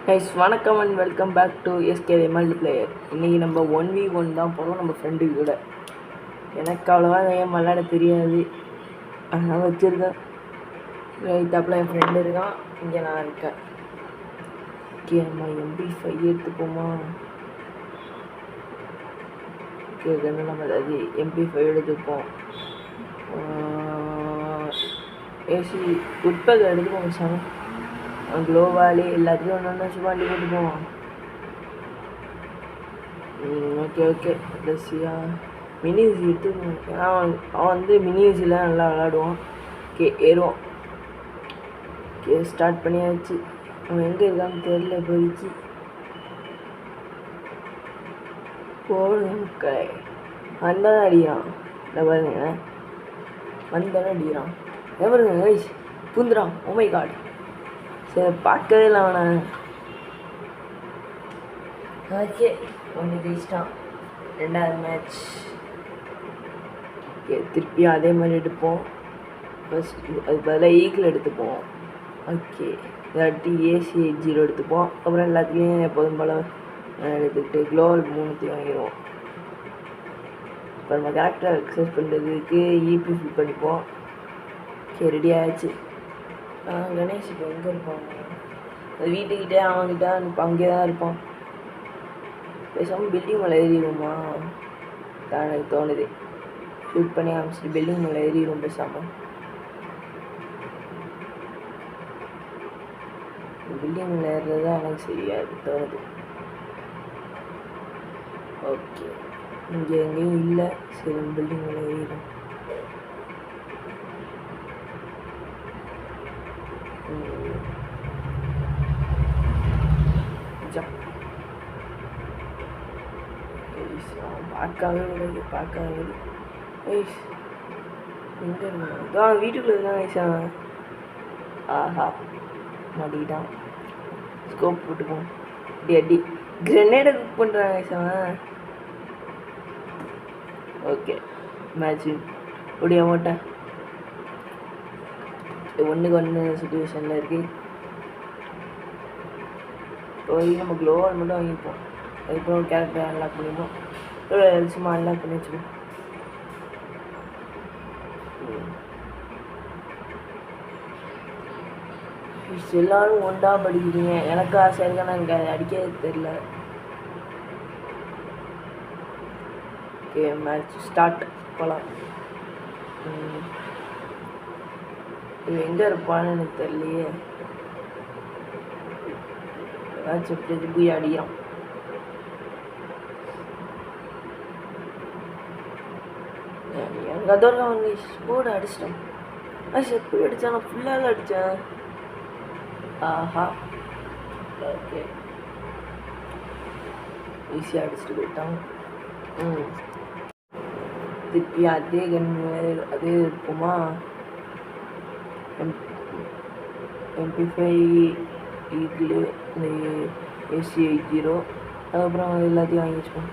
Guys வணக்கம் and welcome back to எஸ்கேவே multiplayer. இன்றைக்கி நம்ம 1v1 தான் போகிறோம் நம்ம ஃப்ரெண்டு கூட. எனக்கு அவ்வளோவா ஏன் விளாட தெரியாது, அதனால் வச்சுருக்கேன். ரைட்டாப்பில் என் ஃப்ரெண்டு இருக்கான், இங்கே நான் இருக்கேன். ஓகே, நம்ம MP5 எடுத்துப்போமா? ஓகே, நம்ம அது MP5 எடுத்துப்போம். ஏசி உட்பக எடுத்துப்போம் சாமி. க்ளோவாலி எல்லாத்துலேயும் ஒன்று ஒன்று சும்மா அள்ளி போட்டு போவான். ஓகே ட்ரெஸ்ஸியா மினி யூசி எடுத்துக்கணும். அவன் வந்து மினி யூசியில் நல்லா விளாடுவான். ஓகே ஏறுவோம். ஓகே ஸ்டார்ட் பண்ணியாச்சு. அவன் எங்கே இருக்கான்னு தெரியல இப்போதைக்கு. போடுங்க வந்தானே அடிக்கிறான். இந்த பாருங்க வந்தானே அடிக்கிறான். எவருங்க கைஸ் பூந்துறான். ஓ மை காட், சரி பார்க்கவே இல்லை அவனை. ஓகே ஒன்று ஜெயிச்சிட்டான். ரெண்டாவது மேட்ச். ஓகே திருப்பியும் அதே மாதிரி எடுப்போம். ஃபஸ்ட் அது பதிலாக ஈக்கிள் எடுத்துப்போம். ஓகே இல்லாட்டி AC-0 எடுத்துப்போம். அப்புறம் எல்லாத்துலேயும் எப்போதும் போல் எடுத்துக்கிட்டு க்ளோவல் 3 வாங்கிடுவோம். இப்போ நம்ம கேரக்டரை எக்ஸசைஸ் பண்ணுறதுக்கு EP ஃபில் பண்ணிப்போம். ஓகே ரெடி ஆகிடுச்சு. கணேஷ் இப்போ எங்கே இருப்பாங்க? அது வீட்டுக்கிட்டே அவன்கிட்ட இப்போ அங்கே தான் இருப்பான். பேசாமல் பில்டிங் மேலே ஏறிடுவோமா தான் எனக்கு தோணுது. ஷூட் பண்ணி ஆரம்பிச்சிட்டு பில்டிங் மேலே ஏறிடுவோம் பேசாமல். பில்டிங் மேலே ஏறுறது தான் எனக்கு சரியாக தோணுது. ஓகே இங்கே எங்கேயும் இல்லை. சரி பில்டிங் மேலே ஏறிடும். பார்க்காவே ஐஸ் எங்கே இருந்தான்? வீட்டுக்குள்ளே இருந்தான் ஐஸா. ஆஹா மாட்டிக்கிட்டான். ஸ்கோப் போட்டுப்போம். அடி கிரெனேடை குக் பண்ணுறான் ஐஸா. ஓகே மேட்ச் முடிய மாட்டேன். 1-1 சுச்சுவேஷனில் இருக்குது. போய் நம்ம க்ளோவல் மட்டும் வாங்கிப்போம். அதுக்கப்புறம் கேரக்டர் அன்லாக் பண்ணிப்போம். சும்மா அன்லாக் பண்ணி வச்சுப்போம். எல்லாரும் ஒன்றா படிக்கிறீங்க. எனக்கு ஆசை இருக்கு, ஆனால் எனக்கு அடிக்கிறது தெரில. ஓகே மேட்ச் ஸ்டார்ட் போகலாம். இது எங்கே இருப்பான்னு எனக்கு தெரியலையே. ஏதாச்சும் எப்படி போய் அடிக்கிறான். எனக்கு அதோட வந்து போர்டு அடிச்சிட்டேன். எப்படி அடித்தான்? நான் ஃபுல்லாக அடித்தேன். ஆஹா ஓகே ஈஸியாக அடிச்சுட்டு போயிட்டான். திருப்பி அதே அதே இருக்குமா? MP5 ஈகிள் இந்த AC-0 அதுக்கப்புறம் எல்லாத்தையும் வாங்கி வச்சுப்போம்.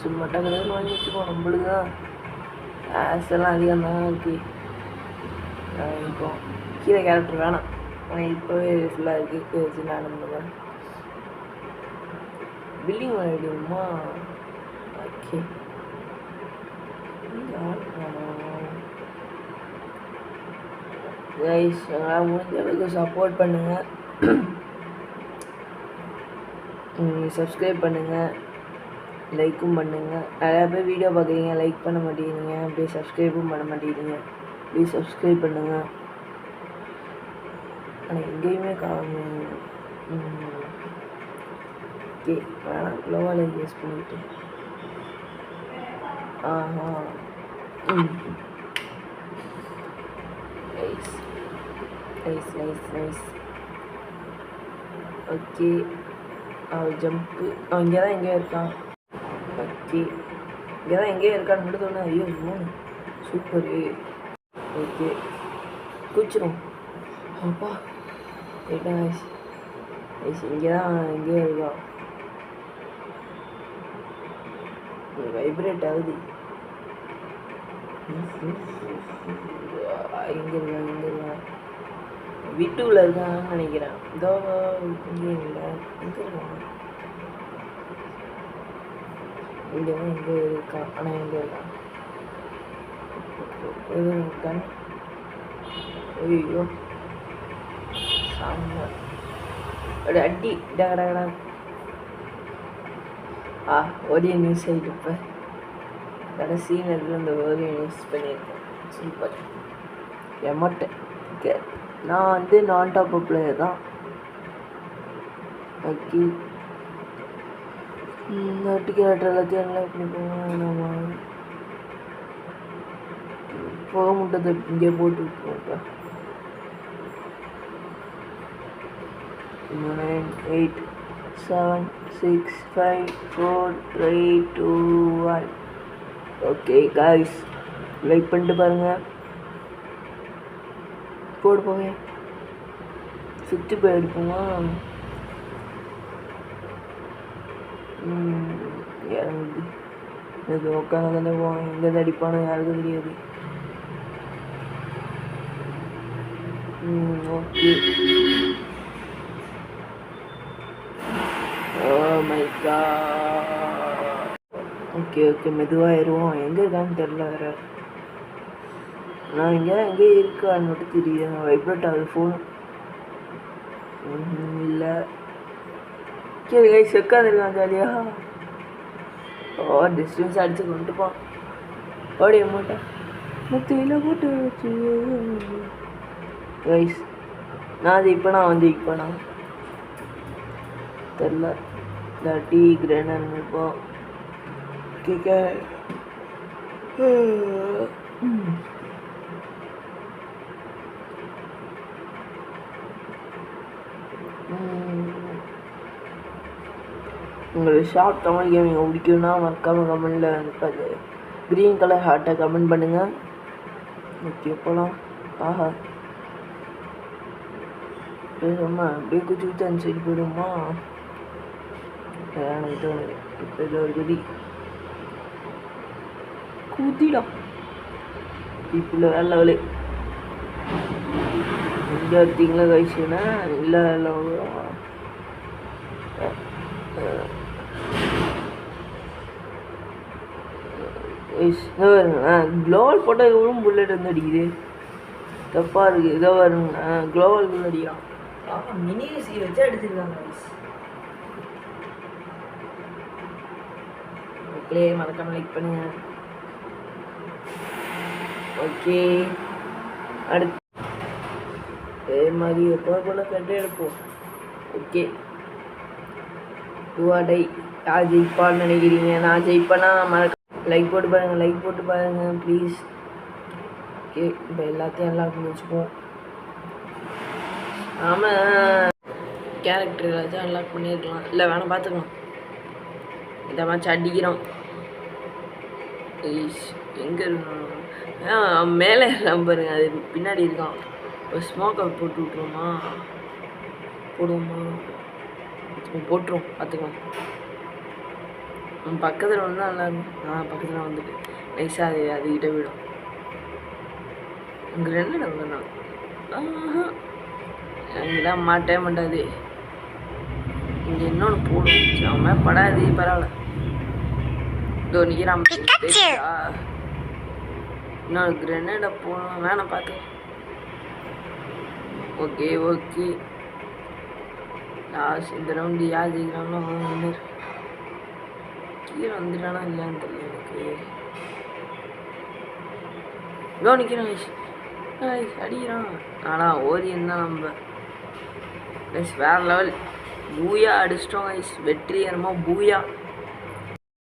சும்மா டக்குன்னு வாங்கி வச்சுப்போம். நம்மளுக்கு தான் ஆசெல்லாம் அதிகம் தான் இருக்குது. இப்போ கீழே கேரக்டர் வேணாம், ஆனால் இப்போவே ஃபுல்லாக இருக்குது. சின்ன ஆனந்தம் பில்டிங் விளையாடுமா? ஓகே கைஸ் முடிஞ்ச அளவுக்கு சப்போர்ட் பண்ணுங்கள். சப்ஸ்கிரைப் பண்ணுங்கள், லைக்கும் பண்ணுங்கள். நிறையா பேர் வீடியோ பார்க்குறீங்க, லைக் பண்ண மாட்டேங்கிறீங்க, அப்படியே சப்ஸ்கிரைபும் பண்ண மாட்டேங்கிறீங்க. ப்ளீஸ் சப்ஸ்கிரைப் பண்ணுங்கள். ஆனால் எங்கேயுமே காணும். ஓகே வேணாம், க்ளோவால் யூஸ் பண்ணிவிட்டு. ஆஹா நைஸ். ஓகே அவள் ஜம்ப்பு. அவன் இங்கே தான் எங்கேயோ இருக்கான். ஓகே இங்கே தான் எங்கேயோ இருக்கான்னு மட்டும் சொன்னேன். ஐயோ சூப்பரு. ஓகே குச்சிரும். அப்பா கேட்டேன் ஐஸ் இங்கே தான் எங்கேயோ இருக்கான். வைப்ரேட் ஆகுது. எங்கே இருக்கா வீட்டுக்குள்ளே இருக்கான்னு நினைக்கிறேன். இதோ இங்கே இல்லை, எங்கே இருக்கான்? இங்கே தான் எங்கே இருக்கான், ஆனால் எங்கே இருக்கான்? இருக்கான். ஐயோ சாமி ஒரு அடி டகடா. ஒரே நியூஸ் ஆகிட்டு இப்போ கடைசி நேரத்தில் இந்த ஒரே நியூஸ் பண்ணியிருக்கேன். சூப்பர் எமட்டை. ஓகே, நான் நான் டாப் பிளேயர் தான். ஓகே, டிக்கெட் எல்லாத்தையும் எல்லாம் இப்படி நம்ம போக முட்டதை இங்கே போட்டு விட்டுருவோம். 9 8 7 6 5 4 3 2 1. ஓகே காய்ஸ், லைக் பண்ணிட்டு பாருங்கள். போடு போங்க, சுற்றி போய் எடுப்போமா? இது உட்காந்து தானே போவான். எங்கே அடிப்பானோ யாருக்கும் தெரியாது. ஓகே, ஓகே ஓகே மெதுவாக ஏறுவோம். எங்கே இருக்கான்னு தெரில வேறு. நான் எங்கே இருக்கான்னு மட்டும் தெரியுது. வைப்ரேட் ஆகுது ஃபோன். இல்லை, சரி கைஸ் உட்காந்துருக்கான் ஜாலியாக. டிஸ்டன்ஸ் அடித்து கொண்டுப்பான். ஓடி அமௌண்ட்டை முத்தியில் போட்டு வச்சு கைஸ். நான் ஜெயிப்பேனா தெரில. டீ கிரேனர் இருப்போம். கேட்க உங்களுக்கு ஷார்ட் தமிழ் கேமிங் பிடிக்கும்னா மறக்காமல் கமெண்டில் அது க்ரீன் கலர் ஹார்ட்டை கமெண்ட் பண்ணுங்கள். ஓகே போகலாம். ஆஹா பேசாமல் அப்படியே குச்சி குச்சி அந்த சைடு போயிடுமா? எனக்கு தோணுது. இப்போ இதில் ஒரு குதிடா இப்போ வேறு லெவலு. எங்கே எடுத்தீங்களா கழிச்சுன்னா இல்லை க்ளோவல் போட்டால் இவரும் புல்லட் வந்து அடிக்குது. தப்பாக இருக்குது. இதோ வருங்க க்ளோவல் புல் அடிக்கிறான். மினி சி வச்சு அடிச்சிருக்காங்க. ஓகே, மறக்காம லைக் பண்ணுங்க. ஓகே, அடுத்து அதே மாதிரி எப்போ போல கட்டே எடுப்போம். ஓகே, டூவாடை யார் ஜெயிப்பான்னு நினைக்கிறீங்க? நான் ஜெயிப்பேன்னா மறக்க லைக் போட்டு பாருங்கள் ப்ளீஸ். ஓகே, இப்போ எல்லாத்தையும் எல்லாம் வச்சுக்குவோம். ஆமாம், கேரக்டர் எல்லாத்தையும் அன்லாக் பண்ணியிருக்கலாம். இல்லை வேணாம், பார்த்துக்கலாம். இந்த மாதிரி அடிக்கிறோம். எங்கே இருக்கணும்? மேலே பாருங்க, அது பின்னாடி இருக்கான். ஒரு ஸ்மோக்கை போட்டு விட்ருவோமா? போட்டுருவோம், பார்த்துக்கலாம். பக்கத்தில் வந்து நல்லா இருக்கும். பக்கத்தில் வந்துட்டு நைஸாக அதுக்கிட்ட விடும். இங்கே ரெண்டு நம்பர் அங்கெல்லாம் மாட்டே மாட்டாது. இங்கே இன்னொன்று போடும். அவன் படாது, பரவாயில்ல. இதோ நிற்கிறான். இன்னொரு கிரெனேடை போடணும். வேணாம், பார்த்து. ஓகே ஓகே, லாஸ்ட் இந்த ரவுண்டு யார் ஜெயிக்கிறாங்களோ வின்னர். கீழே வந்துட்டானா இல்லையான்னு தெரியல எனக்கு. இதோ நிற்கிறான், அடிக்கிறான். ஆனால் ஓரியன் தான் நம்ம வேறு லெவல். பூயா அடிச்சிட்டோம் கைஸ், வெற்றிகரமாக பூயா.